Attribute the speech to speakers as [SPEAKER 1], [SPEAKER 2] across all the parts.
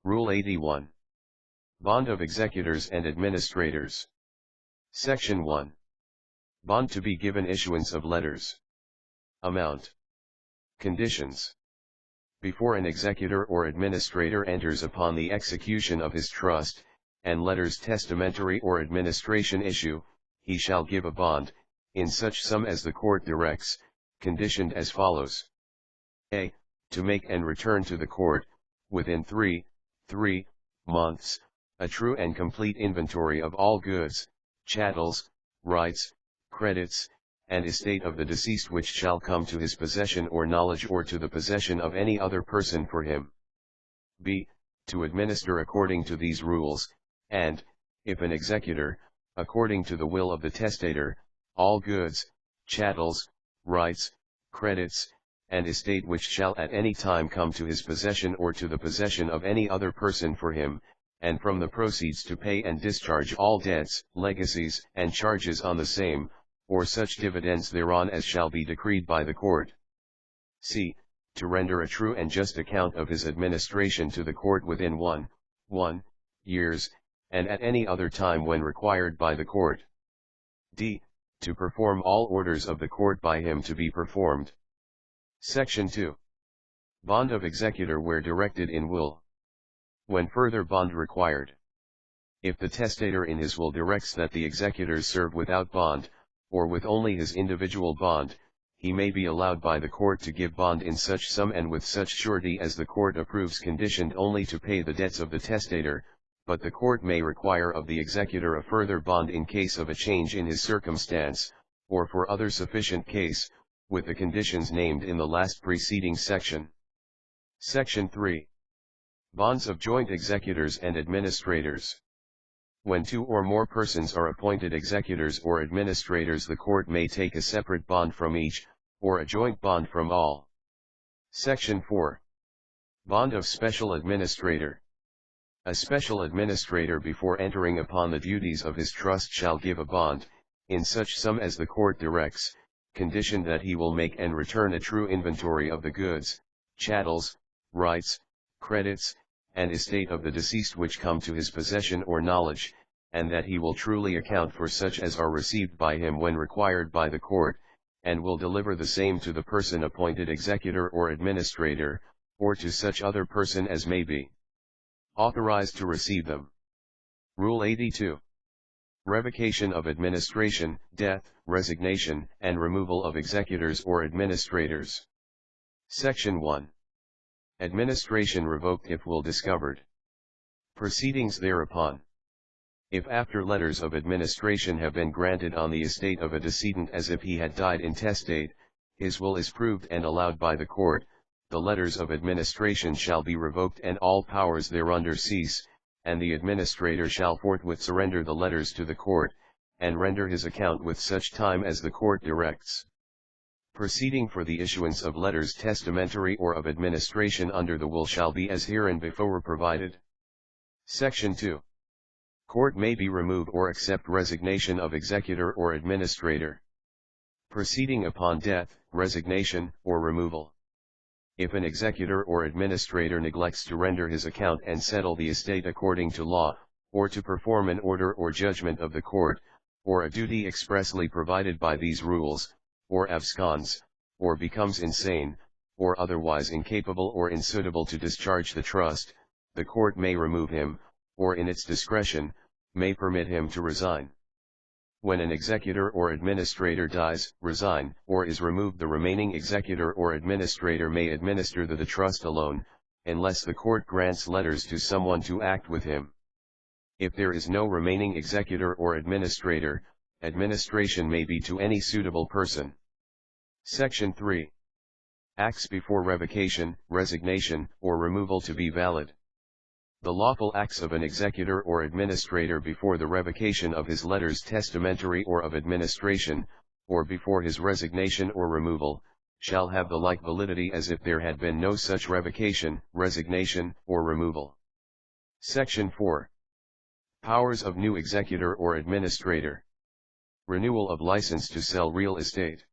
[SPEAKER 1] Rule 81. Bond of Executors and Administrators. Section 1. Bond to be given issuance of letters. Amount. Conditions. Before an executor or administrator enters upon the execution of his trust, and letters testamentary or administration issue, he shall give a bond, in such sum as the court directs, conditioned as follows. A. To make and return to the court, within 3 months, a true and complete inventory of all goods, chattels, rights, credits, and estate of the deceased which shall come to his possession or knowledge or to the possession of any other person for him. B. To administer according to these rules, and, if an executor, according to the will of the testator, all goods, chattels, rights, credits, and estate which shall at any time come to his possession or to the possession of any other person for him, and from the proceeds to pay and discharge all debts, legacies, and charges on the same, or such dividends thereon as shall be decreed by the court. C. To render a true and just account of his administration to the court within 1 years, and at any other time when required by the court. D. To perform all orders of the court by him to be performed. Section 2. Bond of executor where directed in will. When further bond required. If the testator in his will directs that the executors serve without bond, or with only his individual bond, he may be allowed by the court to give bond in such sum and with such surety as the court approves, conditioned only to pay the debts of the testator, but the court may require of the executor a further bond in case of a change in his circumstance, or for other sufficient case, with the conditions named in the last preceding section. Section 3. Bonds of joint executors and administrators. When 2 or more persons are appointed executors or administrators, the court may take a separate bond from each, or a joint bond from all. Section 4. Bond of special administrator. A special administrator before entering upon the duties of his trust shall give a bond, in such sum as the court directs, conditioned that he will make and return a true inventory of the goods, chattels, rights, credits, and estate of the deceased which come to his possession or knowledge, and that he will truly account for such as are received by him when required by the court, and will deliver the same to the person appointed executor or administrator, or to such other person as may be authorized to receive them. Rule 82. Revocation of administration, death, resignation, and removal of executors or administrators. Section 1. Administration revoked if will discovered. Proceedings thereupon. If after letters of administration have been granted on the estate of a decedent as if he had died intestate, his will is proved and allowed by the court, the letters of administration shall be revoked and all powers thereunder cease, and the administrator shall forthwith surrender the letters to the court, and render his account with such time as the court directs. Proceeding for the issuance of letters testamentary or of administration under the will shall be as hereinbefore provided. Section 2. Court may be removed or accept resignation of executor or administrator. Proceeding upon death, resignation, or removal. If an executor or administrator neglects to render his account and settle the estate according to law, or to perform an order or judgment of the court, or a duty expressly provided by these rules, or absconds, or becomes insane, or otherwise incapable or unsuitable to discharge the trust, the court may remove him, or in its discretion, may permit him to resign. When an executor or administrator dies, resign, or is removed, the remaining executor or administrator may administer the trust alone, unless the court grants letters to someone to act with him. If there is no remaining executor or administrator, administration may be to any suitable person. Section 3. Acts before revocation, resignation, or removal to be valid. The lawful acts of an executor or administrator before the revocation of his letters testamentary or of administration, or before his resignation or removal, shall have the like validity as if there had been no such revocation, resignation, or removal. Section 4. Powers of new executor or administrator. Renewal of license to sell real estate.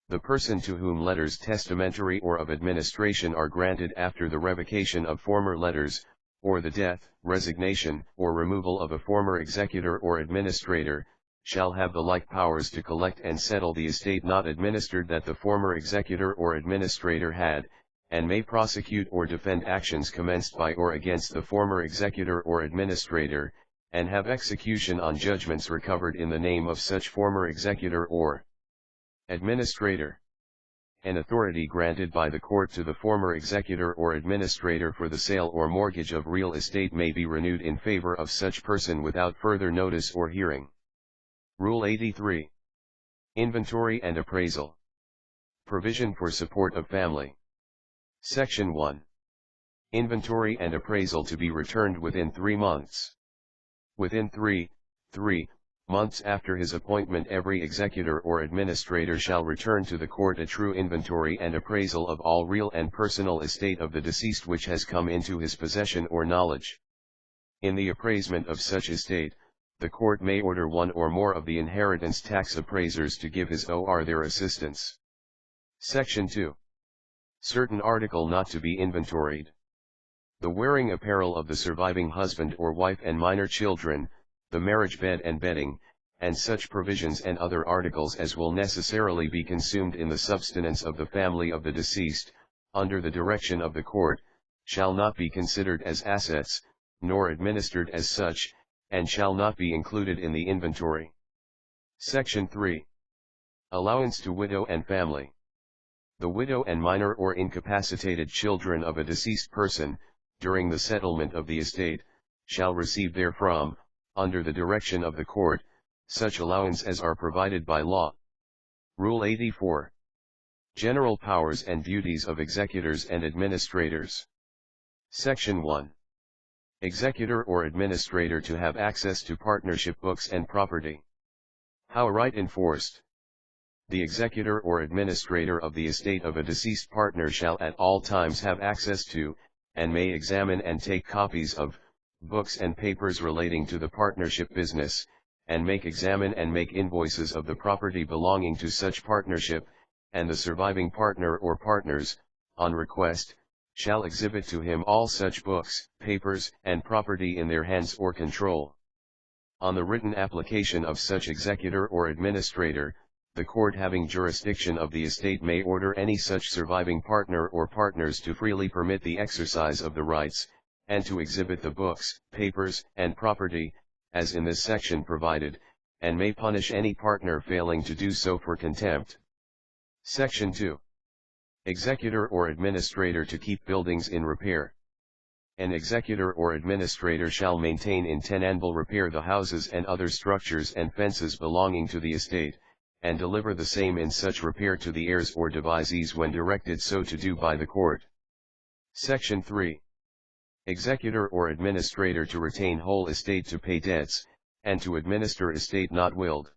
[SPEAKER 1] The person to whom letters testamentary or of administration are granted after the revocation of former letters, or the death, resignation, or removal of a former executor or administrator, shall have the like powers to collect and settle the estate not administered that the former executor or administrator had, and may prosecute or defend actions commenced by or against the former executor or administrator, and have execution on judgments recovered in the name of such former executor or administrator. An authority granted by the court to the former executor or administrator for the sale or mortgage of real estate may be renewed in favor of such person without further notice or hearing. Rule 83. Inventory and Appraisal. Provision for support of family. Section 1. Inventory and appraisal to be returned within 3 months. Within 3 months after his appointment, every executor or administrator shall return to the court a true inventory and appraisal of all real and personal estate of the deceased which has come into his possession or knowledge. In the appraisement of such estate, the court may order one or more of the inheritance tax appraisers to give his or their assistance. Section 2. Certain article not to be inventoried. The wearing apparel of the surviving husband or wife and minor children, the marriage bed and bedding, and such provisions and other articles as will necessarily be consumed in the subsistence of the family of the deceased, under the direction of the court, shall not be considered as assets, nor administered as such, and shall not be included in the inventory. Section 3. Allowance to widow and family. The widow and minor or incapacitated children of a deceased person, during the settlement of the estate, shall receive therefrom, under the direction of the court, such allowance as are provided by law. Rule 84. General powers and duties of executors and administrators. Section 1. Executor or administrator to have access to partnership books and property. How right enforced. The executor or administrator of the estate of a deceased partner shall at all times have access to, and may examine and take copies of, books and papers relating to the partnership business, and examine and make invoices of the property belonging to such partnership, and the surviving partner or partners, on request, shall exhibit to him all such books, papers, and property in their hands or control. On the written application of such executor or administrator, the court having jurisdiction of the estate may order any such surviving partner or partners to freely permit the exercise of the rights, and to exhibit the books, papers, and property, as in this section provided, and may punish any partner failing to do so for contempt. Section 2. Executor or administrator to keep buildings in repair. An executor or administrator shall maintain in tenable repair the houses and other structures and fences belonging to the estate, and deliver the same in such repair to the heirs or devisees when directed so to do by the court. Section 3. Executor or administrator to retain whole estate to pay debts, and to administer estate not willed.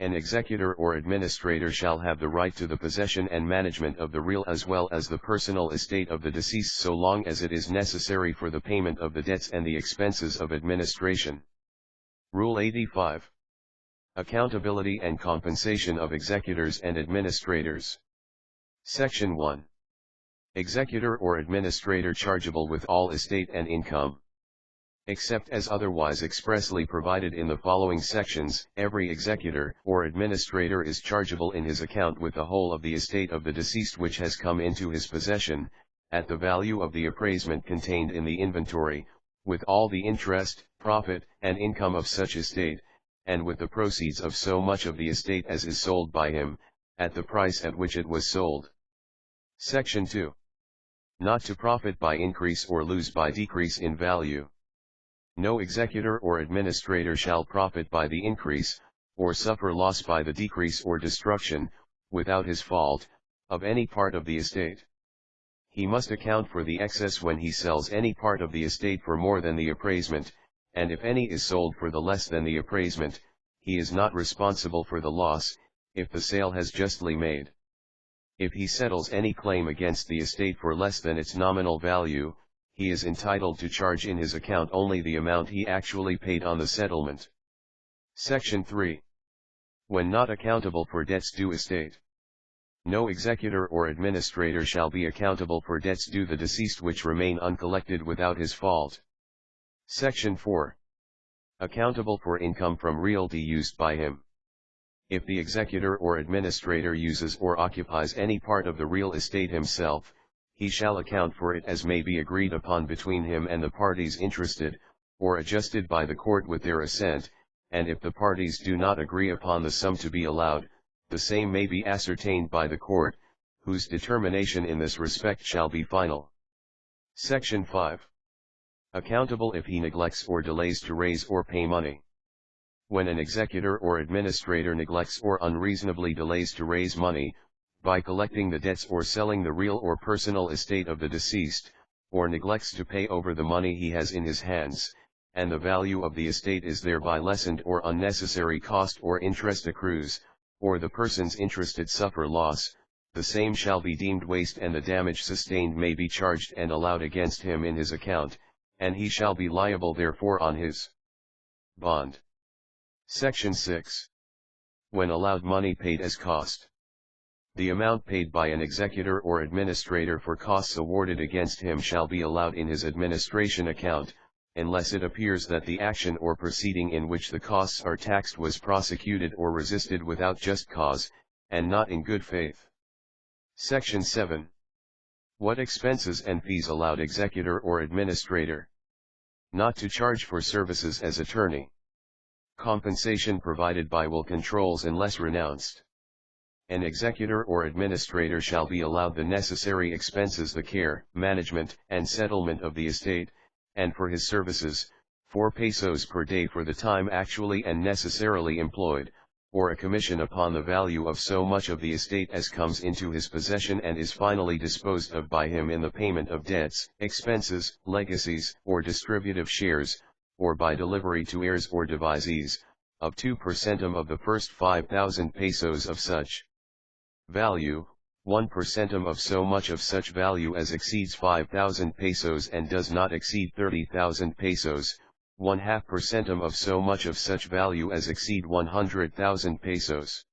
[SPEAKER 1] An executor or administrator shall have the right to the possession and management of the real as well as the personal estate of the deceased so long as it is necessary for the payment of the debts and the expenses of administration. Rule 85. Accountability and compensation of executors and administrators. Section 1. Executor or administrator chargeable with all estate and income. Except as otherwise expressly provided in the following sections, every executor or administrator is chargeable in his account with the whole of the estate of the deceased which has come into his possession, at the value of the appraisement contained in the inventory, with all the interest, profit, and income of such estate, and with the proceeds of so much of the estate as is sold by him, at the price at which it was sold. Section 2. Not to profit by increase or lose by decrease in value. No executor or administrator shall profit by the increase, or suffer loss by the decrease or destruction, without his fault, of any part of the estate. He must account for the excess when he sells any part of the estate for more than the appraisement, and if any is sold for the less than the appraisement, he is not responsible for the loss, if the sale has justly made. If he settles any claim against the estate for less than its nominal value, he is entitled to charge in his account only the amount he actually paid on the settlement. Section 3. When not accountable for debts due estate. No executor or administrator shall be accountable for debts due the deceased which remain uncollected without his fault. Section 4. Accountable for income from realty used by him. If the executor or administrator uses or occupies any part of the real estate himself, he shall account for it as may be agreed upon between him and the parties interested, or adjusted by the court with their assent, and if the parties do not agree upon the sum to be allowed, the same may be ascertained by the court, whose determination in this respect shall be final. Section 5. Accountable if he neglects or delays to raise or pay money. When an executor or administrator neglects or unreasonably delays to raise money, by collecting the debts or selling the real or personal estate of the deceased, or neglects to pay over the money he has in his hands, and the value of the estate is thereby lessened or unnecessary cost or interest accrues, or the persons interested suffer loss, the same shall be deemed waste and the damage sustained may be charged and allowed against him in his account, and he shall be liable therefore on his bond. Section 6. When allowed money paid as cost. The amount paid by an executor or administrator for costs awarded against him shall be allowed in his administration account, unless it appears that the action or proceeding in which the costs are taxed was prosecuted or resisted without just cause, and not in good faith. Section 7. What expenses and fees allowed executor or administrator? Not to charge for services as attorney. Compensation provided by will controls unless renounced. An executor or administrator shall be allowed the necessary expenses, the care, management, and settlement of the estate, and for his services, 4 pesos per day for the time actually and necessarily employed, or a commission upon the value of so much of the estate as comes into his possession and is finally disposed of by him in the payment of debts, expenses, legacies, or distributive shares, or by delivery to heirs or devisees, of 2% of the first 5,000 pesos of such value, 1% of so much of such value as exceeds 5,000 pesos and does not exceed 30,000 pesos, 0.5% of so much of such value as exceed 100,000 pesos.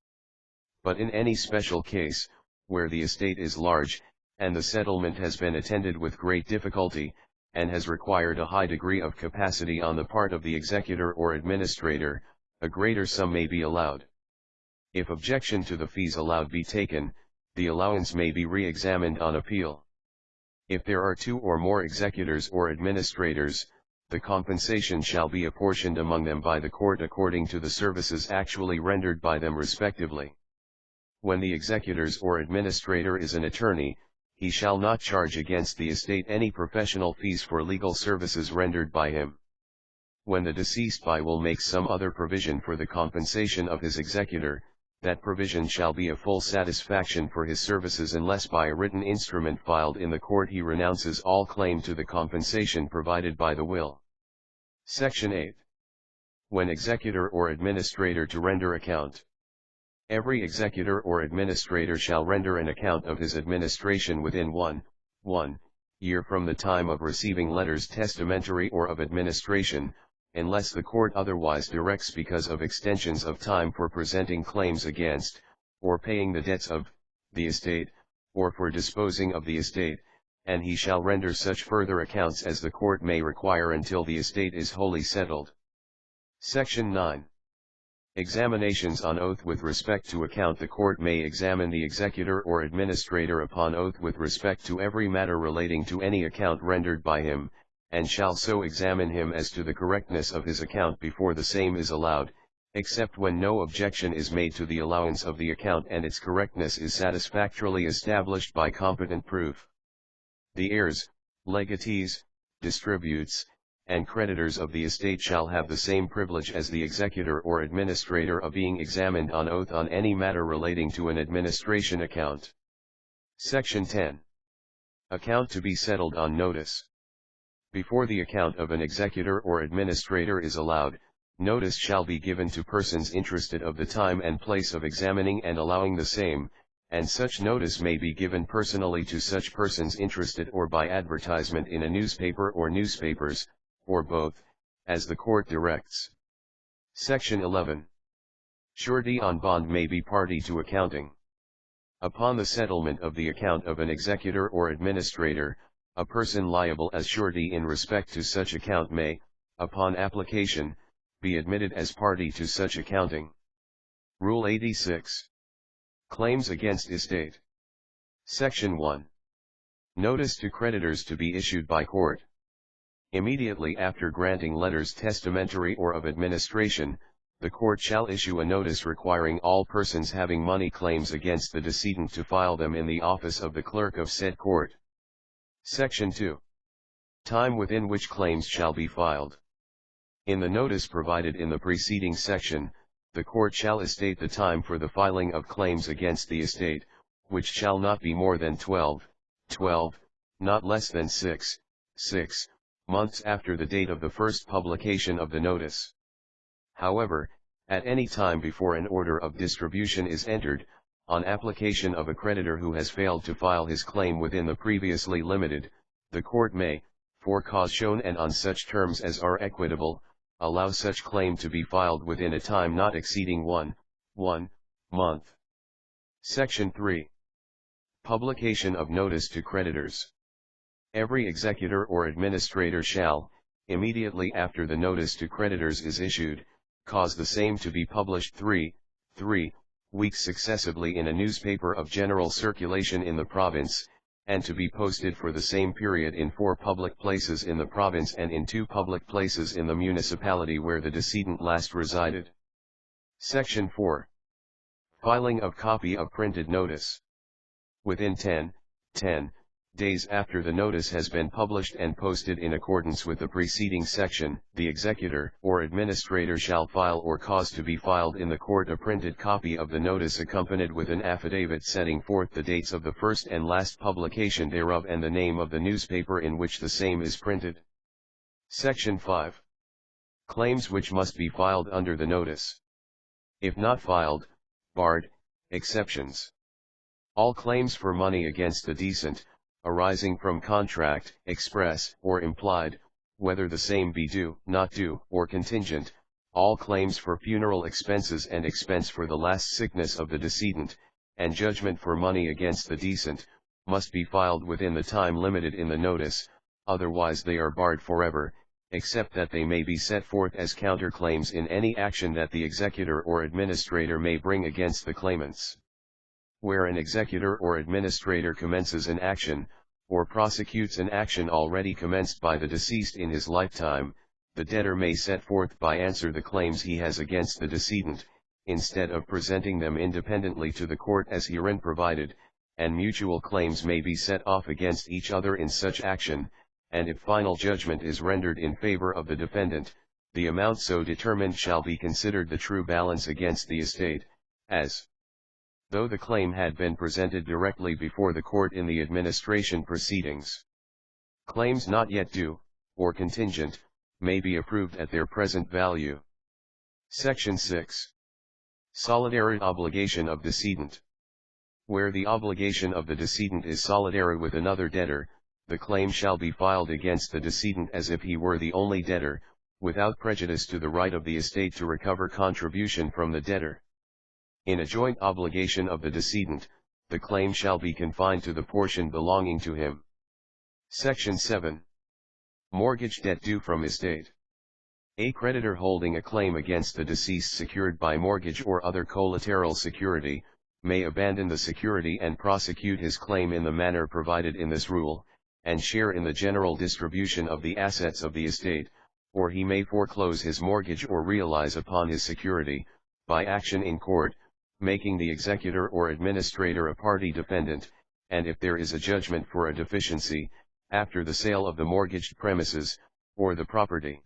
[SPEAKER 1] But in any special case, where the estate is large, and the settlement has been attended with great difficulty, and has required a high degree of capacity on the part of the executor or administrator, a greater sum may be allowed. If objection to the fees allowed be taken, the allowance may be re-examined on appeal. If there are 2 or more executors or administrators, the compensation shall be apportioned among them by the court according to the services actually rendered by them respectively. When the executors or administrator is an attorney, he shall not charge against the estate any professional fees for legal services rendered by him. When the deceased by will makes some other provision for the compensation of his executor, that provision shall be a full satisfaction for his services unless by a written instrument filed in the court he renounces all claim to the compensation provided by the will. Section 8. When executor or administrator to render account. Every executor or administrator shall render an account of his administration within 1 year from the time of receiving letters testamentary or of administration, unless the court otherwise directs because of extensions of time for presenting claims against, or paying the debts of, the estate, or for disposing of the estate, and he shall render such further accounts as the court may require until the estate is wholly settled. Section 9. Examinations on oath with respect to account. The court may examine the executor or administrator upon oath with respect to every matter relating to any account rendered by him, and shall so examine him as to the correctness of his account before the same is allowed, except when no objection is made to the allowance of the account and its correctness is satisfactorily established by competent proof. The heirs, legatees, distributes, and creditors of the estate shall have the same privilege as the executor or administrator of being examined on oath on any matter relating to an administration account. Section 10. Account to be settled on notice. Before the account of an executor or administrator is allowed, notice shall be given to persons interested of the time and place of examining and allowing the same, and such notice may be given personally to such persons interested or by advertisement in a newspaper or newspapers, or both, as the court directs. Section 11. Surety on bond may be party to accounting. Upon the settlement of the account of an executor or administrator, a person liable as surety in respect to such account may, upon application, be admitted as party to such accounting. Rule 86. Claims against estate. Section 1. Notice to creditors to be issued by court. Immediately after granting letters testamentary or of administration, the court shall issue a notice requiring all persons having money claims against the decedent to file them in the office of the clerk of said court. Section 2. Time within which claims shall be filed. In the notice provided in the preceding section, the court shall state the time for the filing of claims against the estate, which shall not be more than 12, not less than 6 months after the date of the first publication of the notice. However, at any time before an order of distribution is entered, on application of a creditor who has failed to file his claim within the previously limited, the court may, for cause shown and on such terms as are equitable, allow such claim to be filed within a time not exceeding 1 month. Section 3. Publication of notice to creditors. Every executor or administrator shall, immediately after the notice to creditors is issued, cause the same to be published 3 weeks successively in a newspaper of general circulation in the province, and to be posted for the same period in 4 public places in the province and in 2 public places in the municipality where the decedent last resided. Section 4. Filing of copy of printed notice. Within 10 days after the notice has been published and posted in accordance with the preceding section, the executor or administrator shall file or cause to be filed in the court a printed copy of the notice accompanied with an affidavit setting forth the dates of the first and last publication thereof and the name of the newspaper in which the same is printed. Section 5. Claims which must be filed under the notice. If not filed, barred. Exceptions. All claims for money against the decedent, arising from contract, express or implied, whether the same be due, not due, or contingent, all claims for funeral expenses and expense for the last sickness of the decedent, and judgment for money against the decedent, must be filed within the time limited in the notice, otherwise they are barred forever, except that they may be set forth as counterclaims in any action that the executor or administrator may bring against the claimants. Where an executor or administrator commences an action, or prosecutes an action already commenced by the deceased in his lifetime, the debtor may set forth by answer the claims he has against the decedent, instead of presenting them independently to the court as herein provided, and mutual claims may be set off against each other in such action, and if final judgment is rendered in favor of the defendant, the amount so determined shall be considered the true balance against the estate, as though the claim had been presented directly before the court in the administration proceedings. Claims not yet due, or contingent, may be approved at their present value. Section 6. Solidary obligation of decedent. Where the obligation of the decedent is solidary with another debtor, the claim shall be filed against the decedent as if he were the only debtor, without prejudice to the right of the estate to recover contribution from the debtor. In a joint obligation of the decedent, the claim shall be confined to the portion belonging to him. Section 7. Mortgage debt due from estate. A creditor holding a claim against the deceased secured by mortgage or other collateral security, may abandon the security and prosecute his claim in the manner provided in this rule, and share in the general distribution of the assets of the estate, or he may foreclose his mortgage or realize upon his security, by action in court, making the executor or administrator a party defendant, and if there is a judgment for a deficiency, after the sale of the mortgaged premises, or the property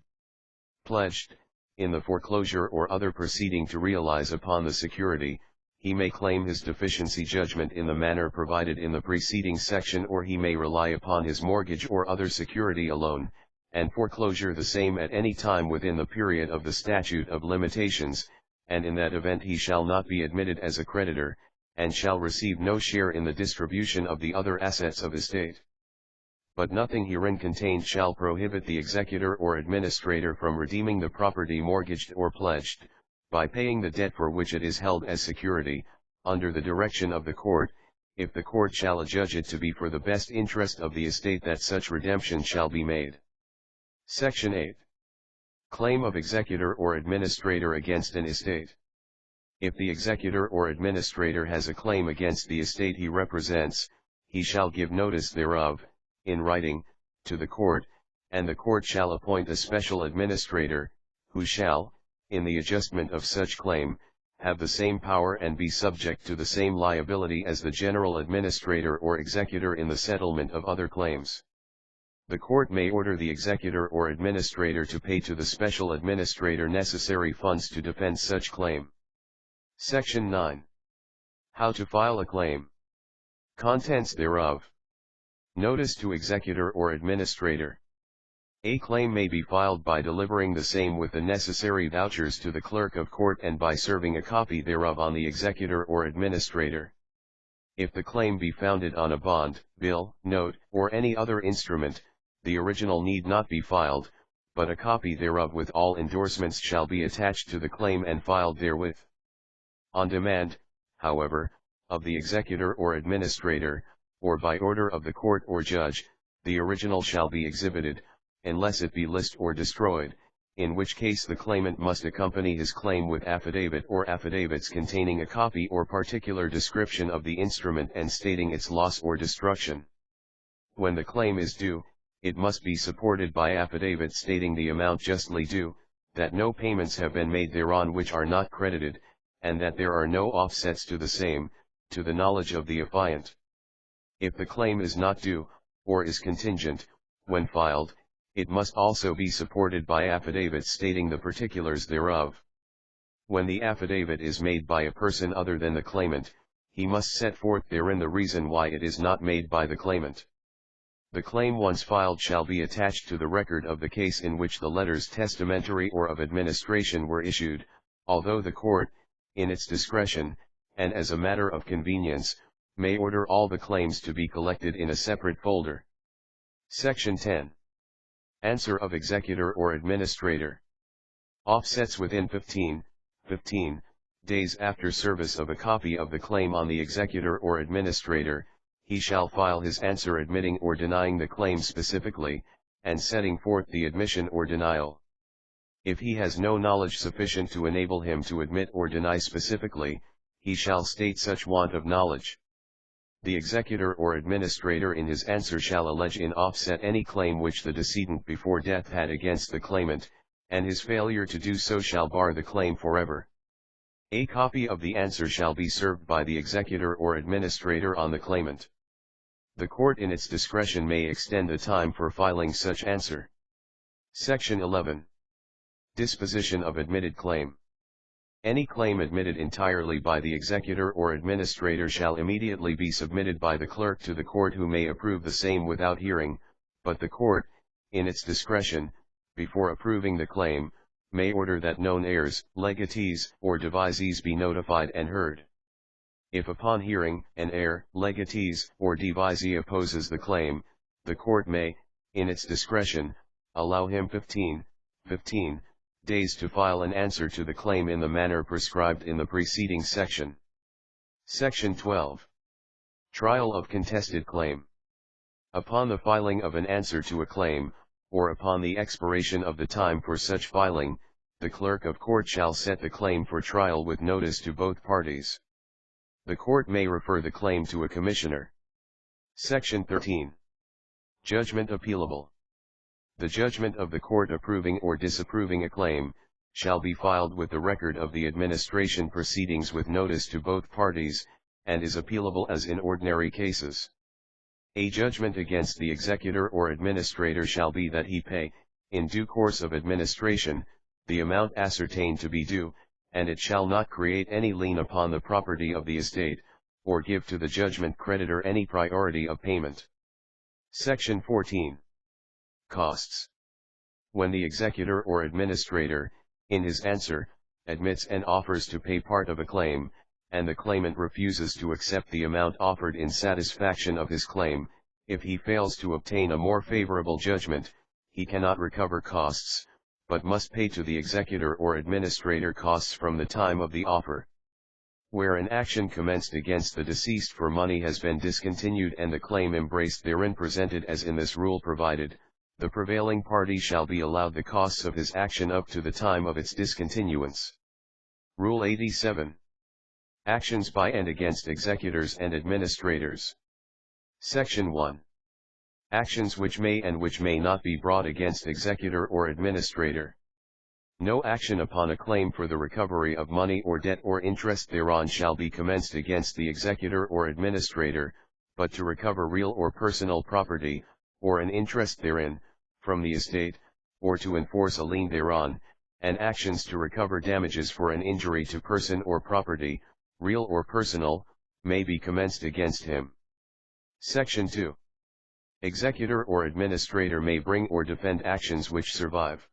[SPEAKER 1] pledged, in the foreclosure or other proceeding to realize upon the security, he may claim his deficiency judgment in the manner provided in the preceding section, or he may rely upon his mortgage or other security alone, and foreclosure the same at any time within the period of the statute of limitations, and in that event he shall not be admitted as a creditor, and shall receive no share in the distribution of the other assets of estate. But nothing herein contained shall prohibit the executor or administrator from redeeming the property mortgaged or pledged, by paying the debt for which it is held as security, under the direction of the court, if the court shall adjudge it to be for the best interest of the estate that such redemption shall be made. Section 8. Claim of executor or administrator against an estate. If the executor or administrator has a claim against the estate he represents, he shall give notice thereof, in writing, to the court, and the court shall appoint a special administrator, who shall, in the adjustment of such claim, have the same power and be subject to the same liability as the general administrator or executor in the settlement of other claims. The court may order the executor or administrator to pay to the special administrator necessary funds to defend such claim. Section 9. How to file a claim. Contents thereof. Notice to executor or administrator. A claim may be filed by delivering the same with the necessary vouchers to the clerk of court and by serving a copy thereof on the executor or administrator. If the claim be founded on a bond, bill, note, or any other instrument, the original need not be filed, but a copy thereof with all endorsements shall be attached to the claim and filed therewith. On demand, however, of the executor or administrator, or by order of the court or judge, the original shall be exhibited, unless it be lost or destroyed, in which case the claimant must accompany his claim with affidavit or affidavits containing a copy or particular description of the instrument and stating its loss or destruction. When the claim is due, it must be supported by affidavit stating the amount justly due, that no payments have been made thereon which are not credited, and that there are no offsets to the same, to the knowledge of the affiant. If the claim is not due, or is contingent, when filed, it must also be supported by affidavit stating the particulars thereof. When the affidavit is made by a person other than the claimant, he must set forth therein the reason why it is not made by the claimant. The claim once filed shall be attached to the record of the case in which the letters testamentary or of administration were issued, although the court, in its discretion, and as a matter of convenience, may order all the claims to be collected in a separate folder. Section 10. Answer of executor or administrator. Offsets within 15 days after service of a copy of the claim on the executor or administrator, he shall file his answer admitting or denying the claim specifically, and setting forth the admission or denial. If he has no knowledge sufficient to enable him to admit or deny specifically, he shall state such want of knowledge. The executor or administrator in his answer shall allege in offset any claim which the decedent before death had against the claimant, and his failure to do so shall bar the claim forever. A copy of the answer shall be served by the executor or administrator on the claimant. The court in its discretion may extend the time for filing such answer. Section 11. Disposition of admitted claim. Any claim admitted entirely by the executor or administrator shall immediately be submitted by the clerk to the court, who may approve the same without hearing, but the court, in its discretion, before approving the claim, may order that known heirs, legatees, or devisees be notified and heard. If upon hearing, an heir, legatees, or devisee opposes the claim, the court may, in its discretion, allow him 15 days to file an answer to the claim in the manner prescribed in the preceding section. Section 12. Trial of contested claim. Upon the filing of an answer to a claim, or upon the expiration of the time for such filing, the clerk of court shall set the claim for trial with notice to both parties. The court may refer the claim to a commissioner. Section 13. Judgment appealable. The judgment of the court approving or disapproving a claim, shall be filed with the record of the administration proceedings with notice to both parties, and is appealable as in ordinary cases. A judgment against the executor or administrator shall be that he pay, in due course of administration, the amount ascertained to be due, and it shall not create any lien upon the property of the estate, or give to the judgment creditor any priority of payment. Section 14. Costs. When the executor or administrator, in his answer, admits and offers to pay part of a claim, and the claimant refuses to accept the amount offered in satisfaction of his claim, if he fails to obtain a more favorable judgment, he cannot recover costs, but must pay to the executor or administrator costs from the time of the offer. Where an action commenced against the deceased for money has been discontinued and the claim embraced therein presented as in this rule provided, the prevailing party shall be allowed the costs of his action up to the time of its discontinuance. Rule 87. Actions by and against executors and administrators. Section 1. Actions which may and which may not be brought against executor or administrator. No action upon a claim for the recovery of money or debt or interest thereon shall be commenced against the executor or administrator, but to recover real or personal property, or an interest therein, from the estate, or to enforce a lien thereon, and actions to recover damages for an injury to person or property, real or personal, may be commenced against him. Section 2. Executor or administrator may bring or defend actions which survive.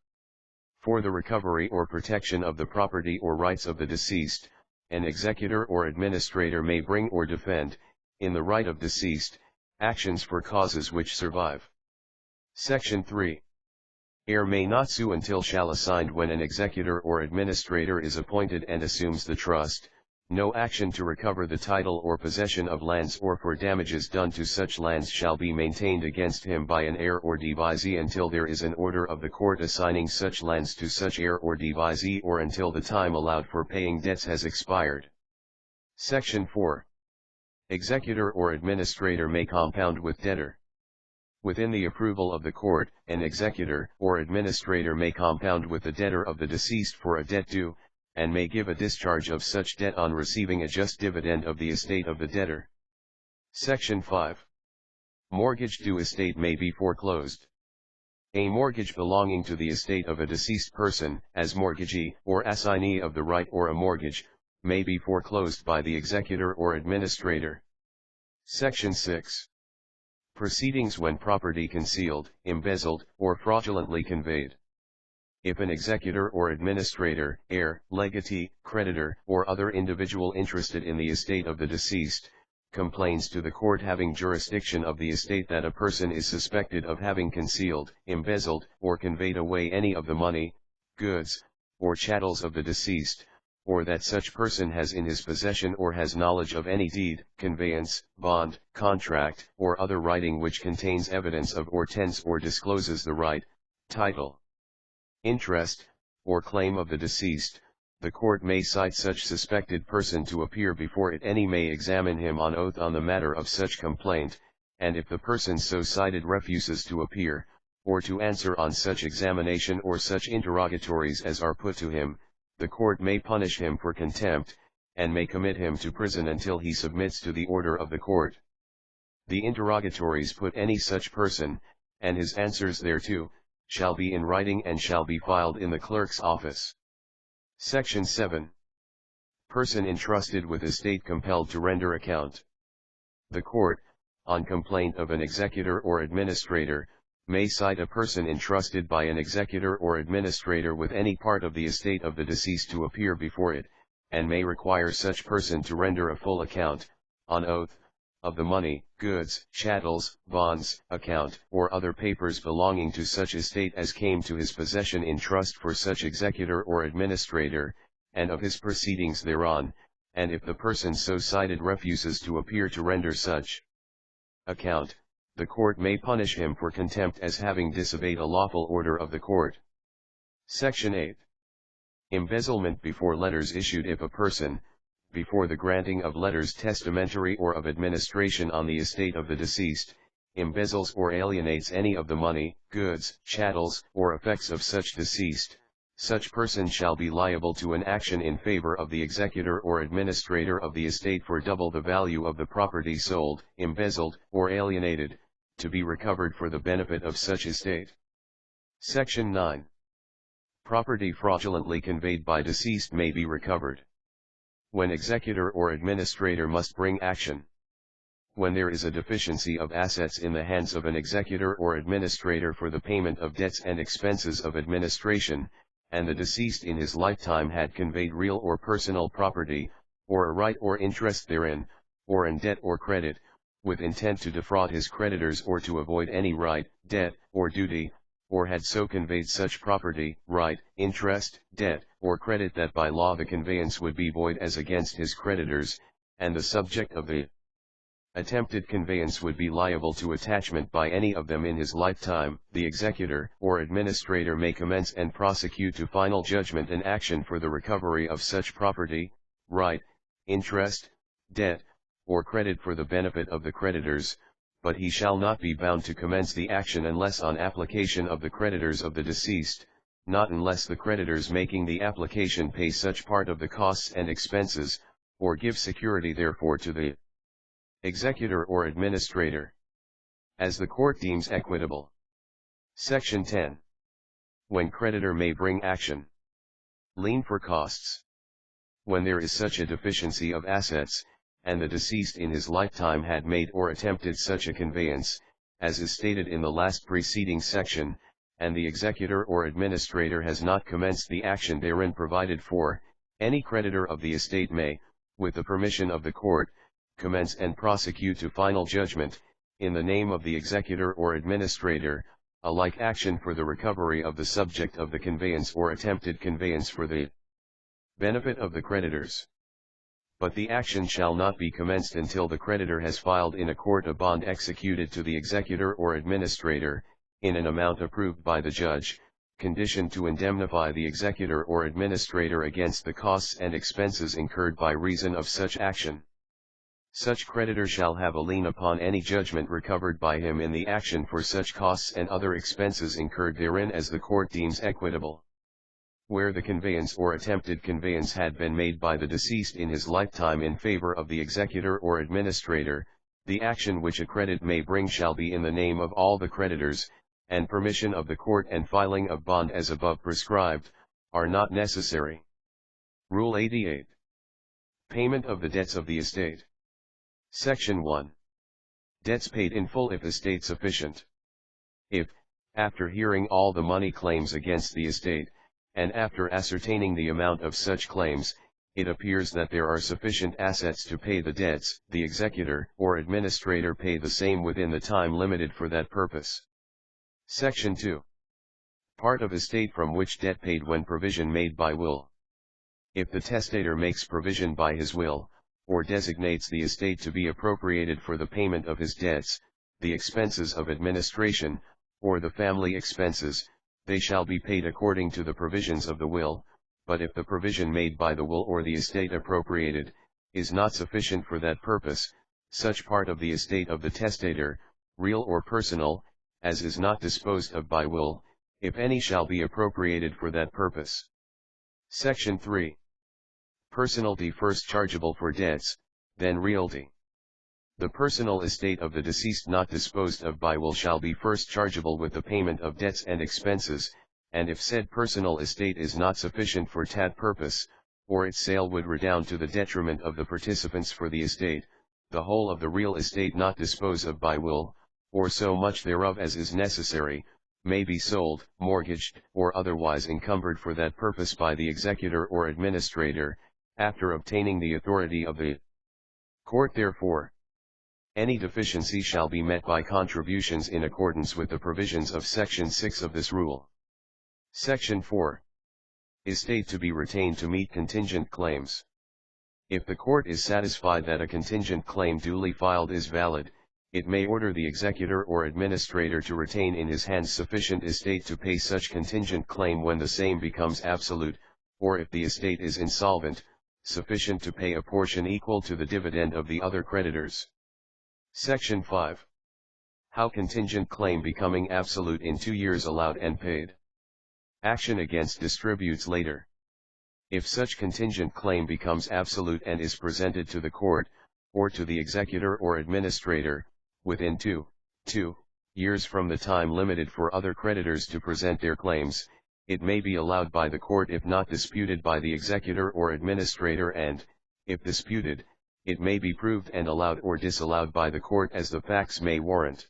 [SPEAKER 1] For the recovery or protection of the property or rights of the deceased, an executor or administrator may bring or defend, in the right of deceased, actions for causes which survive. Section 3. Heir may not sue until shall assigned when an executor or administrator is appointed and assumes the trust. No action to recover the title or possession of lands or for damages done to such lands shall be maintained against him by an heir or devisee until there is an order of the court assigning such lands to such heir or devisee or until the time allowed for paying debts has expired. Section 4. Executor or administrator may compound with debtor. Within the approval of the court, an executor or administrator may compound with the debtor of the deceased for a debt due, and may give a discharge of such debt on receiving a just dividend of the estate of the debtor. Section 5. Mortgage due estate may be foreclosed. A mortgage belonging to the estate of a deceased person, as mortgagee or assignee of the right or a mortgage, may be foreclosed by the executor or administrator. Section 6. Proceedings when property concealed, embezzled, or fraudulently conveyed. If an executor or administrator, heir, legatee, creditor, or other individual interested in the estate of the deceased, complains to the court having jurisdiction of the estate that a person is suspected of having concealed, embezzled, or conveyed away any of the money, goods, or chattels of the deceased, or that such person has in his possession or has knowledge of any deed, conveyance, bond, contract, or other writing which contains evidence of or tends or discloses the right, title, interest, or claim of the deceased, the court may cite such suspected person to appear before it. Any may examine him on oath on the matter of such complaint, and if the person so cited refuses to appear, or to answer on such examination or such interrogatories as are put to him, the court may punish him for contempt, and may commit him to prison until he submits to the order of the court. The interrogatories put any such person, and his answers thereto, shall be in writing and shall be filed in the clerk's office. Section 7. Person entrusted with estate compelled to render account. The court, on complaint of an executor or administrator, may cite a person entrusted by an executor or administrator with any part of the estate of the deceased to appear before it, and may require such person to render a full account, on oath, of the money, goods, chattels, bonds, account, or other papers belonging to such estate as came to his possession in trust for such executor or administrator, and of his proceedings thereon, and if the person so cited refuses to appear to render such account, the court may punish him for contempt as having disobeyed a lawful order of the court. Section 8. Embezzlement before letters issued. If a person, before the granting of letters testamentary or of administration on the estate of the deceased, embezzles or alienates any of the money, goods, chattels, or effects of such deceased, such person shall be liable to an action in favor of the executor or administrator of the estate for double the value of the property sold, embezzled, or alienated, to be recovered for the benefit of such estate. Section 9. Property fraudulently conveyed by deceased may be recovered. When executor or administrator must bring action. When there is a deficiency of assets in the hands of an executor or administrator for the payment of debts and expenses of administration, and the deceased in his lifetime had conveyed real or personal property, or a right or interest therein, or in debt or credit, with intent to defraud his creditors or to avoid any right, debt, or duty, or had so conveyed such property, right, interest, debt, or credit that by law the conveyance would be void as against his creditors, and the subject of the attempted conveyance would be liable to attachment by any of them in his lifetime, the executor or administrator may commence and prosecute to final judgment an action for the recovery of such property, right, interest, debt, or credit for the benefit of the creditors, but he shall not be bound to commence the action unless on application of the creditors of the deceased, not unless the creditors making the application pay such part of the costs and expenses, or give security therefor to the executor or administrator, as the court deems equitable. Section 10. When creditor may bring action. Lien for costs. When there is such a deficiency of assets, and the deceased in his lifetime had made or attempted such a conveyance, as is stated in the last preceding section, and the executor or administrator has not commenced the action therein provided for, any creditor of the estate may, with the permission of the court, commence and prosecute to final judgment, in the name of the executor or administrator, a like action for the recovery of the subject of the conveyance or attempted conveyance for the benefit of the creditors. But the action shall not be commenced until the creditor has filed in a court a bond executed to the executor or administrator, in an amount approved by the judge, conditioned to indemnify the executor or administrator against the costs and expenses incurred by reason of such action. Such creditor shall have a lien upon any judgment recovered by him in the action for such costs and other expenses incurred therein as the court deems equitable. Where the conveyance or attempted conveyance had been made by the deceased in his lifetime in favor of the executor or administrator, the action which a credit may bring shall be in the name of all the creditors, and permission of the court and filing of bond as above prescribed, are not necessary. Rule 88. Payment of the debts of the estate. Section 1. Debts paid in full if estate sufficient. If, after hearing all the money claims against the estate, and after ascertaining the amount of such claims, it appears that there are sufficient assets to pay the debts, the executor or administrator pay the same within the time limited for that purpose. Section 2. Part of estate from which debt paid when provision made by will. If the testator makes provision by his will, or designates the estate to be appropriated for the payment of his debts, the expenses of administration, or the family expenses, they shall be paid according to the provisions of the will, but if the provision made by the will or the estate appropriated, is not sufficient for that purpose, such part of the estate of the testator, real or personal, as is not disposed of by will, if any shall be appropriated for that purpose. Section 3. Personalty first chargeable for debts, then realty. The personal estate of the deceased not disposed of by will shall be first chargeable with the payment of debts and expenses, and if said personal estate is not sufficient for that purpose, or its sale would redound to the detriment of the participants for the estate, the whole of the real estate not disposed of by will, or so much thereof as is necessary, may be sold, mortgaged, or otherwise encumbered for that purpose by the executor or administrator, after obtaining the authority of the court therefor. Any deficiency shall be met by contributions in accordance with the provisions of Section 6 of this rule. Section 4. Estate to be retained to meet contingent claims. If the court is satisfied that a contingent claim duly filed is valid, it may order the executor or administrator to retain in his hands sufficient estate to pay such contingent claim when the same becomes absolute, or if the estate is insolvent, sufficient to pay a portion equal to the dividend of the other creditors. Section 5. How contingent claim becoming absolute in 2 years allowed and paid. Action against distributes later. If such contingent claim becomes absolute and is presented to the court, or to the executor or administrator, within 2 years from the time limited for other creditors to present their claims, it may be allowed by the court if not disputed by the executor or administrator and, if disputed, it may be proved and allowed or disallowed by the court as the facts may warrant.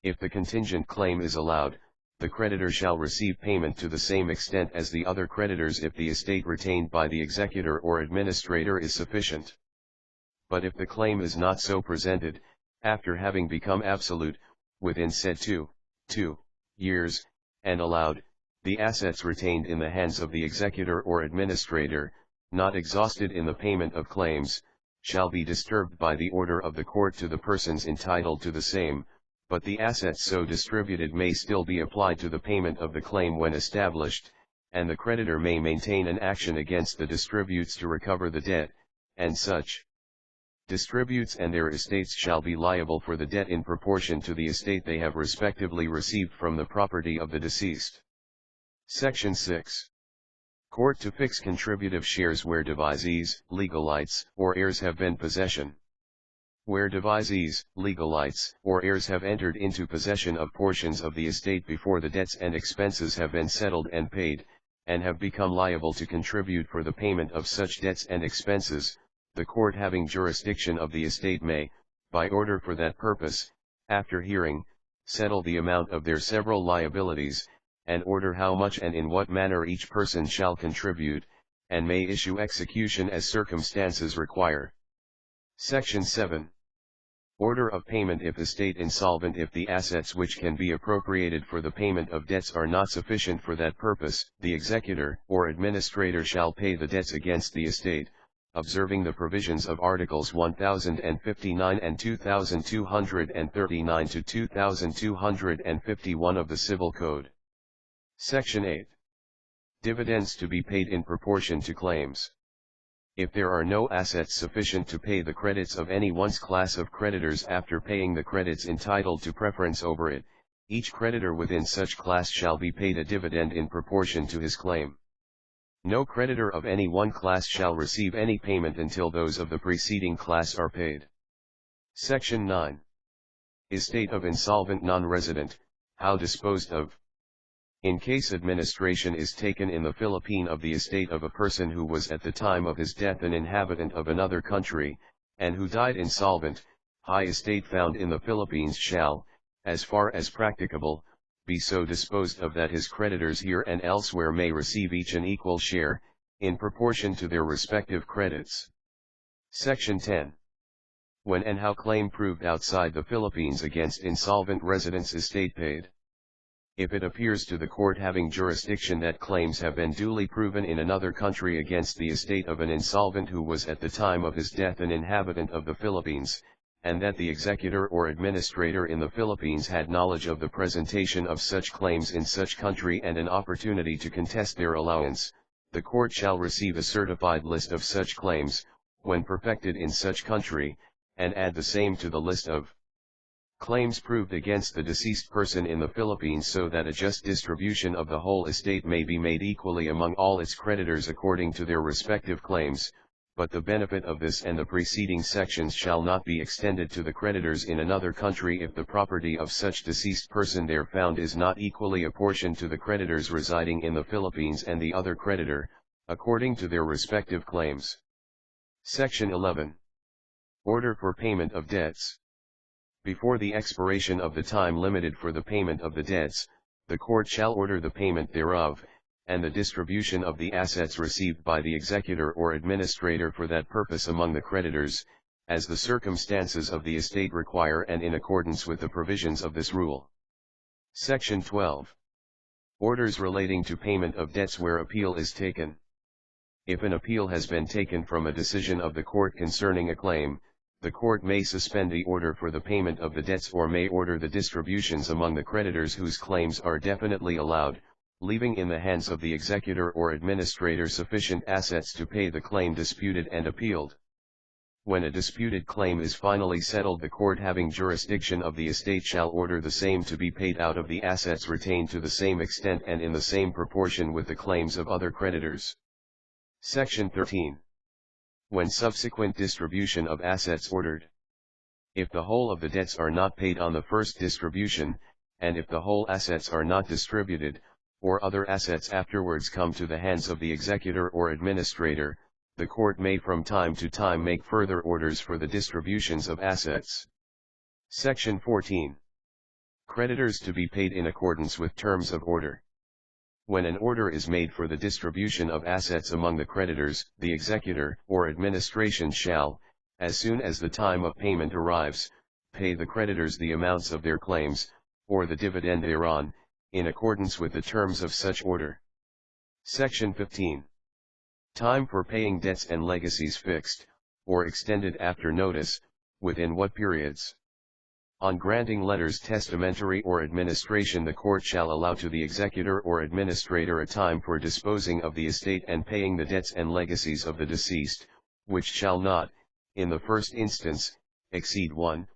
[SPEAKER 1] If the contingent claim is allowed, the creditor shall receive payment to the same extent as the other creditors if the estate retained by the executor or administrator is sufficient. But if the claim is not so presented, after having become absolute, within said 2 years, and allowed, the assets retained in the hands of the executor or administrator, not exhausted in the payment of claims, shall be disturbed by the order of the court to the persons entitled to the same, but the assets so distributed may still be applied to the payment of the claim when established, and the creditor may maintain an action against the distributes to recover the debt, and such distributes and their estates shall be liable for the debt in proportion to the estate they have respectively received from the property of the deceased. Section 6. Court to fix contributive shares where devisees, legalites, or heirs have been possession. Where devisees, legalites, or heirs have entered into possession of portions of the estate before the debts and expenses have been settled and paid, and have become liable to contribute for the payment of such debts and expenses, the court having jurisdiction of the estate may, by order for that purpose, after hearing, settle the amount of their several liabilities, and order how much and in what manner each person shall contribute, and may issue execution as circumstances require. Section 7. Order of payment if estate insolvent. If the assets which can be appropriated for the payment of debts are not sufficient for that purpose, the executor or administrator shall pay the debts against the estate, observing the provisions of Articles 1059 and 2239 to 2251 of the Civil Code. Section 8. Dividends to be paid in proportion to claims. If there are no assets sufficient to pay the credits of any one's class of creditors after paying the credits entitled to preference over it, each creditor within such class shall be paid a dividend in proportion to his claim. No creditor of any one class shall receive any payment until those of the preceding class are paid. Section 9. Estate of insolvent non-resident, how disposed of. In case administration is taken in the Philippines of the estate of a person who was at the time of his death an inhabitant of another country, and who died insolvent, high estate found in the Philippines shall, as far as practicable, be so disposed of that his creditors here and elsewhere may receive each an equal share, in proportion to their respective credits. Section 10. When and how claim proved outside the Philippines against insolvent residents estate paid. If it appears to the court having jurisdiction that claims have been duly proven in another country against the estate of an insolvent who was at the time of his death an inhabitant of the Philippines, and that the executor or administrator in the Philippines had knowledge of the presentation of such claims in such country and an opportunity to contest their allowance, the court shall receive a certified list of such claims, when perfected in such country, and add the same to the list of claims proved against the deceased person in the Philippines so that a just distribution of the whole estate may be made equally among all its creditors according to their respective claims, but the benefit of this and the preceding sections shall not be extended to the creditors in another country if the property of such deceased person there found is not equally apportioned to the creditors residing in the Philippines and the other creditor, according to their respective claims. Section 11. Order for payment of debts. Before the expiration of the time limited for the payment of the debts, the court shall order the payment thereof, and the distribution of the assets received by the executor or administrator for that purpose among the creditors, as the circumstances of the estate require and in accordance with the provisions of this rule. Section 12. Orders relating to payment of debts where appeal is taken. If an appeal has been taken from a decision of the court concerning a claim, the court may suspend the order for the payment of the debts or may order the distributions among the creditors whose claims are definitely allowed, leaving in the hands of the executor or administrator sufficient assets to pay the claim disputed and appealed. When a disputed claim is finally settled, the court having jurisdiction of the estate shall order the same to be paid out of the assets retained to the same extent and in the same proportion with the claims of other creditors. Section 13. When subsequent distribution of assets ordered. If the whole of the debts are not paid on the first distribution, and if the whole assets are not distributed, or other assets afterwards come to the hands of the executor or administrator, the court may from time to time make further orders for the distributions of assets. Section 14. Creditors to be paid in accordance with terms of order. When an order is made for the distribution of assets among the creditors, the executor or administration shall, as soon as the time of payment arrives, pay the creditors the amounts of their claims, or the dividend thereon, in accordance with the terms of such order. Section 15. Time for paying debts and legacies fixed, or extended after notice, within what periods? On granting letters testamentary or administration, the court shall allow to the executor or administrator a time for disposing of the estate and paying the debts and legacies of the deceased, which shall not, in the first instance, exceed 1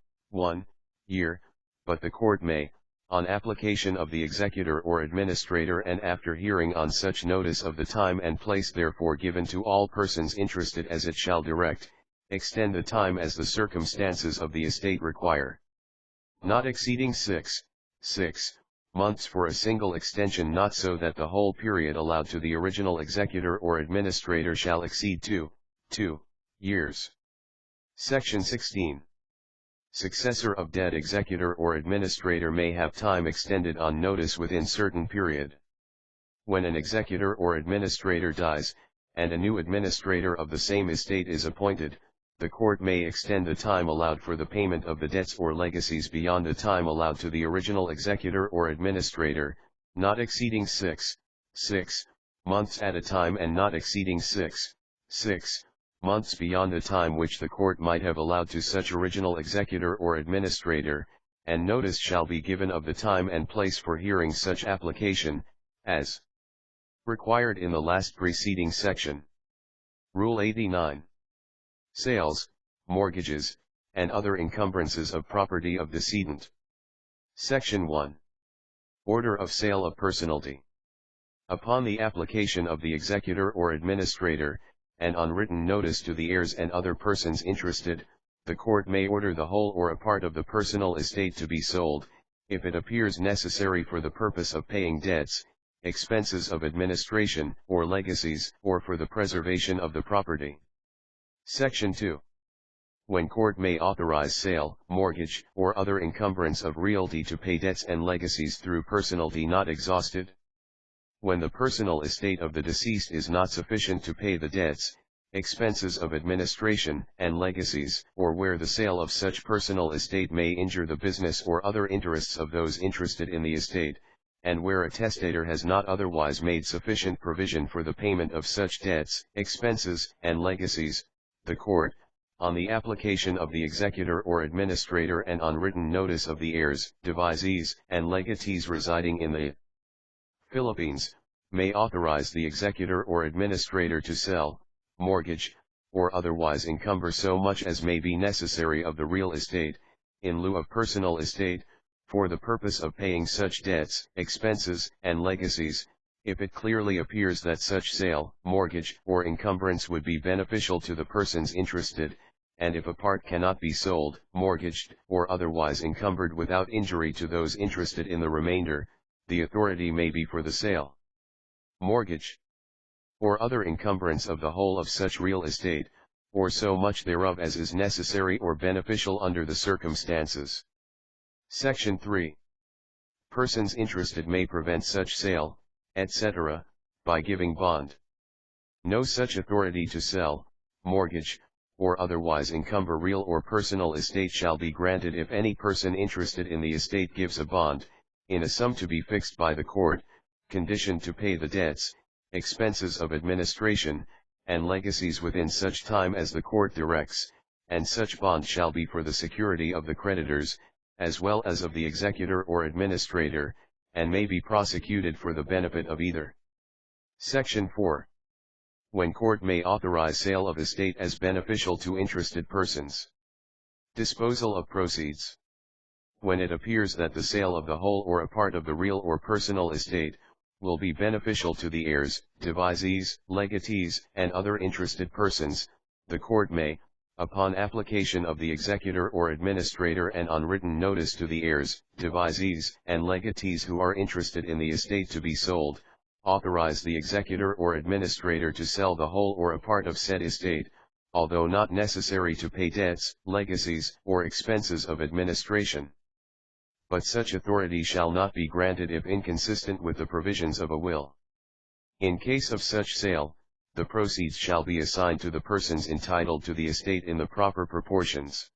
[SPEAKER 1] year, but the court may, on application of the executor or administrator and after hearing on such notice of the time and place therefore given to all persons interested as it shall direct, extend the time as the circumstances of the estate require. Not exceeding 6 months for a single extension, not so that the whole period allowed to the original executor or administrator shall exceed 2 years. Section 16. Successor of dead executor or administrator may have time extended on notice within certain period. When an executor or administrator dies, and a new administrator of the same estate is appointed, the court may extend the time allowed for the payment of the debts or legacies beyond the time allowed to the original executor or administrator, not exceeding 6 months at a time and not exceeding 6 months beyond the time which the court might have allowed to such original executor or administrator, and notice shall be given of the time and place for hearing such application, as required in the last preceding section. Rule 89. Sales, mortgages, and other encumbrances of property of decedent. Section 1. Order of sale of personalty. Upon the application of the executor or administrator, and on written notice to the heirs and other persons interested, the court may order the whole or a part of the personal estate to be sold, if it appears necessary for the purpose of paying debts, expenses of administration, or legacies, or for the preservation of the property. Section 2. When court may authorize sale, mortgage, or other encumbrance of realty to pay debts and legacies through personalty not exhausted. When the personal estate of the deceased is not sufficient to pay the debts, expenses of administration, and legacies, or where the sale of such personal estate may injure the business or other interests of those interested in the estate, and where a testator has not otherwise made sufficient provision for the payment of such debts, expenses, and legacies, the court, on the application of the executor or administrator and on written notice of the heirs, devisees, and legatees residing in the Philippines, may authorize the executor or administrator to sell, mortgage, or otherwise encumber so much as may be necessary of the real estate, in lieu of personal estate, for the purpose of paying such debts, expenses, and legacies, if it clearly appears that such sale, mortgage, or encumbrance would be beneficial to the persons interested, and if a part cannot be sold, mortgaged, or otherwise encumbered without injury to those interested in the remainder, the authority may be for the sale, mortgage, or other encumbrance of the whole of such real estate, or so much thereof as is necessary or beneficial under the circumstances. Section 3. Persons interested may prevent such sale, etc., by giving bond. No such authority to sell, mortgage, or otherwise encumber real or personal estate shall be granted if any person interested in the estate gives a bond, in a sum to be fixed by the court, conditioned to pay the debts, expenses of administration, and legacies within such time as the court directs, and such bond shall be for the security of the creditors, as well as of the executor or administrator, and may be prosecuted for the benefit of either. Section 4. When court may authorize sale of estate as beneficial to interested persons. Disposal of proceeds. When it appears that the sale of the whole or a part of the real or personal estate, will be beneficial to the heirs, devisees, legatees, and other interested persons, the court may, upon application of the executor or administrator and on written notice to the heirs, devisees, and legatees who are interested in the estate to be sold, authorize the executor or administrator to sell the whole or a part of said estate, although not necessary to pay debts, legacies, or expenses of administration. But such authority shall not be granted if inconsistent with the provisions of a will. In case of such sale, the proceeds shall be assigned to the persons entitled to the estate in the proper proportions.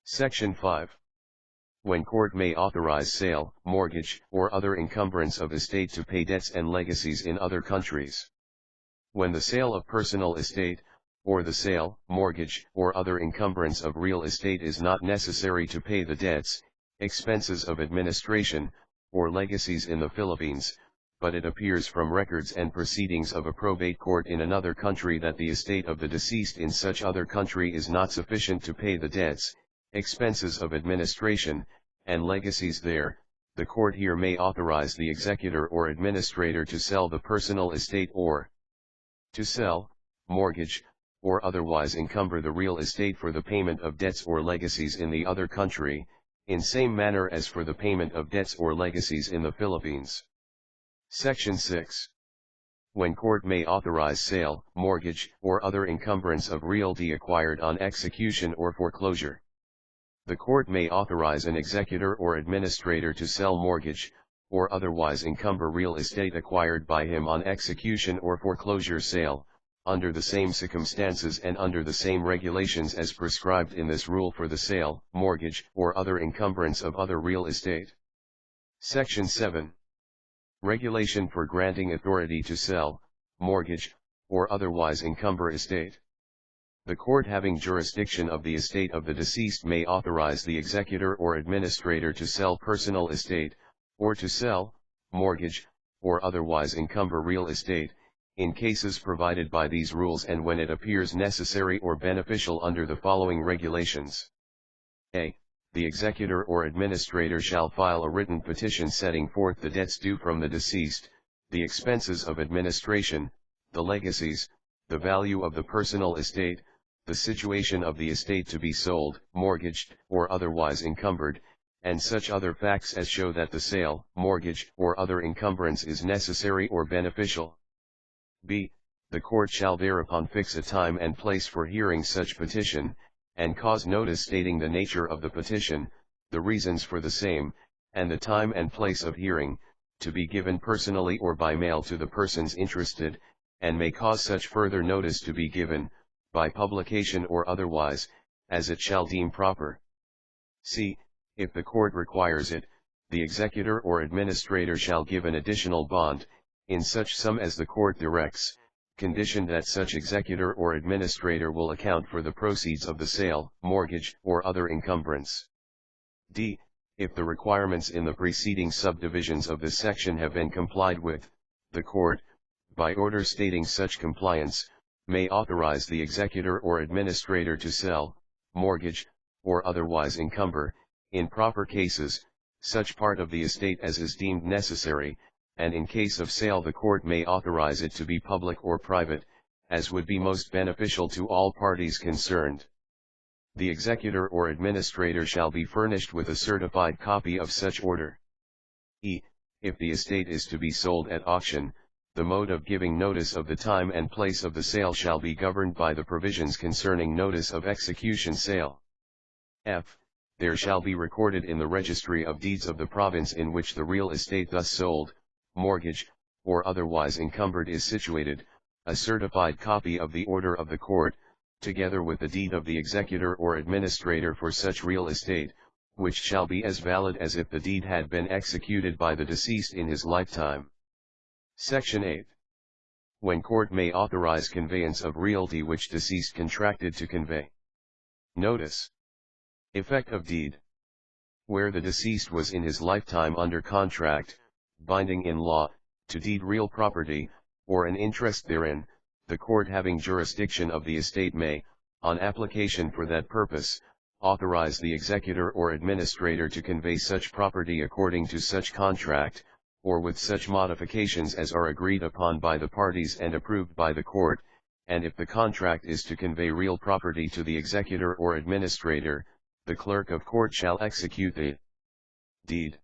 [SPEAKER 1] Section 5. when court may authorize sale, mortgage, or other encumbrance of estate to pay debts and legacies in other countries. When the sale of personal estate, or the sale, mortgage, or other encumbrance of real estate is not necessary to pay the debts, expenses of administration, or legacies in the Philippines, but it appears from records and proceedings of a probate court in another country that the estate of the deceased in such other country is not sufficient to pay the debts, expenses of administration, and legacies there, the court here may authorize the executor or administrator to sell the personal estate or to sell, mortgage, or otherwise encumber the real estate for the payment of debts or legacies in the other country, in same manner as for the payment of debts or legacies in the Philippines. Section 6. When court may authorize sale, mortgage, or other encumbrance of realty acquired on execution or foreclosure. The court may authorize an executor or administrator to sell mortgage, or otherwise encumber real estate acquired by him on execution or foreclosure sale, under the same circumstances and under the same regulations as prescribed in this rule for the sale, mortgage, or other encumbrance of other real estate. Section 7. Regulation for granting authority to sell, mortgage, or otherwise encumber estate. The court having jurisdiction of the estate of the deceased may authorize the executor or administrator to sell personal estate, or to sell, mortgage, or otherwise encumber real estate, in cases provided by these rules and when it appears necessary or beneficial under the following regulations. A. The executor or administrator shall file a written petition setting forth the debts due from the deceased, the expenses of administration, the legacies, the value of the personal estate, the situation of the estate to be sold, mortgaged, or otherwise encumbered, and such other facts as show that the sale, mortgage, or other encumbrance is necessary or beneficial. B. The court shall thereupon fix a time and place for hearing such petition, and cause notice stating the nature of the petition, the reasons for the same, and the time and place of hearing, to be given personally or by mail to the persons interested, and may cause such further notice to be given, by publication or otherwise, as it shall deem proper. C. If the court requires it, the executor or administrator shall give an additional bond, in such sum as the court directs, conditioned that such executor or administrator will account for the proceeds of the sale, mortgage, or other encumbrance. D. If the requirements in the preceding subdivisions of this section have been complied with, the court, by order stating such compliance, may authorize the executor or administrator to sell, mortgage, or otherwise encumber, in proper cases, such part of the estate as is deemed necessary, and in case of sale the court may authorize it to be public or private, as would be most beneficial to all parties concerned. The executor or administrator shall be furnished with a certified copy of such order. E. If the estate is to be sold at auction, the mode of giving notice of the time and place of the sale shall be governed by the provisions concerning notice of execution sale. F. There shall be recorded in the registry of deeds of the province in which the real estate thus sold, mortgage, or otherwise encumbered is situated, a certified copy of the order of the court, together with the deed of the executor or administrator for such real estate, which shall be as valid as if the deed had been executed by the deceased in his lifetime. Section 8. When court may authorize conveyance of realty which deceased contracted to convey. Notice. Effect of deed. Where the deceased was in his lifetime under contract, binding in law, to deed real property, or an interest therein, the court having jurisdiction of the estate may, on application for that purpose, authorize the executor or administrator to convey such property according to such contract, or with such modifications as are agreed upon by the parties and approved by the court, and if the contract is to convey real property to the executor or administrator, the clerk of court shall execute the deed.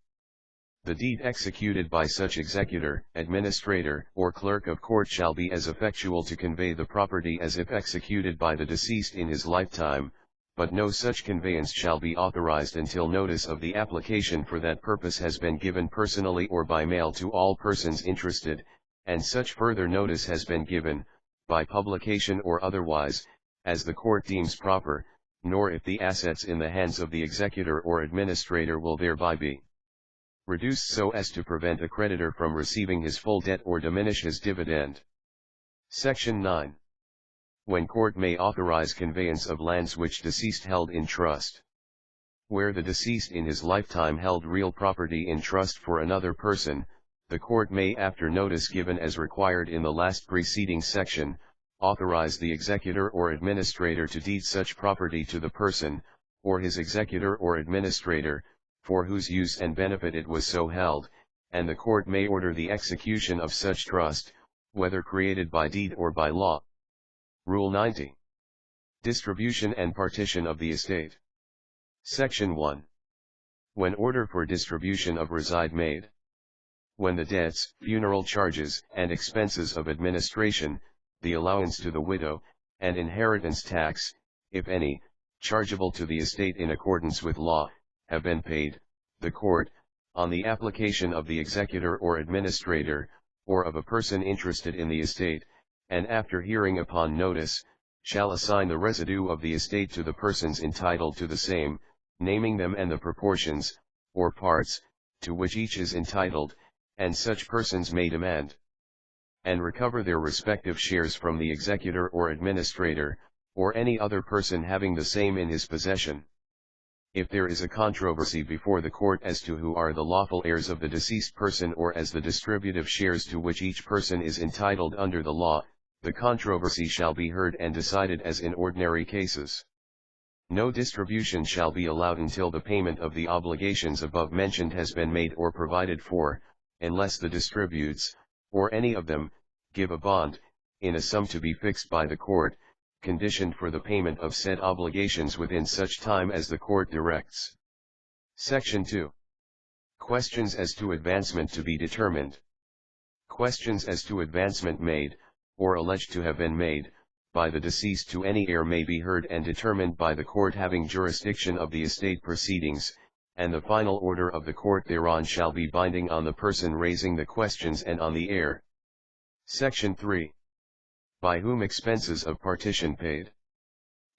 [SPEAKER 1] The deed executed by such executor, administrator, or clerk of court shall be as effectual to convey the property as if executed by the deceased in his lifetime, but no such conveyance shall be authorized until notice of the application for that purpose has been given personally or by mail to all persons interested, and such further notice has been given, by publication or otherwise, as the court deems proper, nor if the assets in the hands of the executor or administrator will thereby be reduced so as to prevent a creditor from receiving his full debt or diminish his dividend. Section 9. When court may authorize conveyance of lands which deceased held in trust. Where the deceased in his lifetime held real property in trust for another person, the court may, after notice given as required in the last preceding section, authorize the executor or administrator to deed such property to the person, or his executor or administrator, for whose use and benefit it was so held, and the court may order the execution of such trust, whether created by deed or by law. Rule 90. Distribution and partition of the estate. Section 1. When order for distribution of reside made. When the debts, funeral charges, and expenses of administration, the allowance to the widow, and inheritance tax, if any, chargeable to the estate in accordance with law, have been paid, the court, on the application of the executor or administrator, or of a person interested in the estate, and after hearing upon notice, shall assign the residue of the estate to the persons entitled to the same, naming them and the proportions, or parts, to which each is entitled, and such persons may demand and recover their respective shares from the executor or administrator, or any other person having the same in his possession. If there is a controversy before the court as to who are the lawful heirs of the deceased person or as the distributive shares to which each person is entitled under the law, the controversy shall be heard and decided as in ordinary cases. No distribution shall be allowed until the payment of the obligations above mentioned has been made or provided for, unless the distributes, or any of them, give a bond, in a sum to be fixed by the court, conditioned for the payment of said obligations within such time as the court directs. Section 2. Questions as to advancement to be determined. Questions as to advancement made, or alleged to have been made, by the deceased to any heir may be heard and determined by the court having jurisdiction of the estate proceedings, and the final order of the court thereon shall be binding on the person raising the questions and on the heir. Section 3. By whom expenses of partition paid.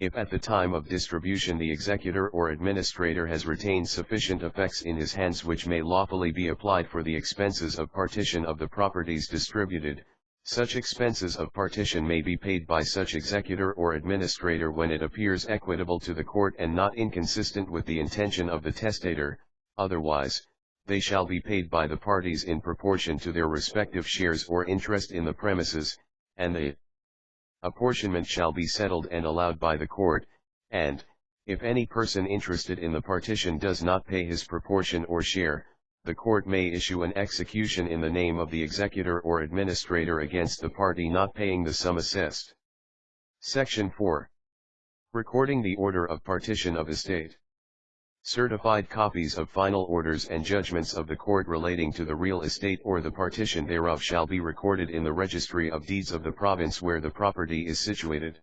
[SPEAKER 1] If at the time of distribution the executor or administrator has retained sufficient effects in his hands which may lawfully be applied for the expenses of partition of the properties distributed, such expenses of partition may be paid by such executor or administrator when it appears equitable to the court and not inconsistent with the intention of the testator, otherwise, they shall be paid by the parties in proportion to their respective shares or interest in the premises, and the apportionment shall be settled and allowed by the court, and, if any person interested in the partition does not pay his proportion or share, the court may issue an execution in the name of the executor or administrator against the party not paying the sum assessed. Section 4. Recording the order of partition of estate. Certified copies of final orders and judgments of the court relating to the real estate or the partition thereof shall be recorded in the registry of deeds of the province where the property is situated.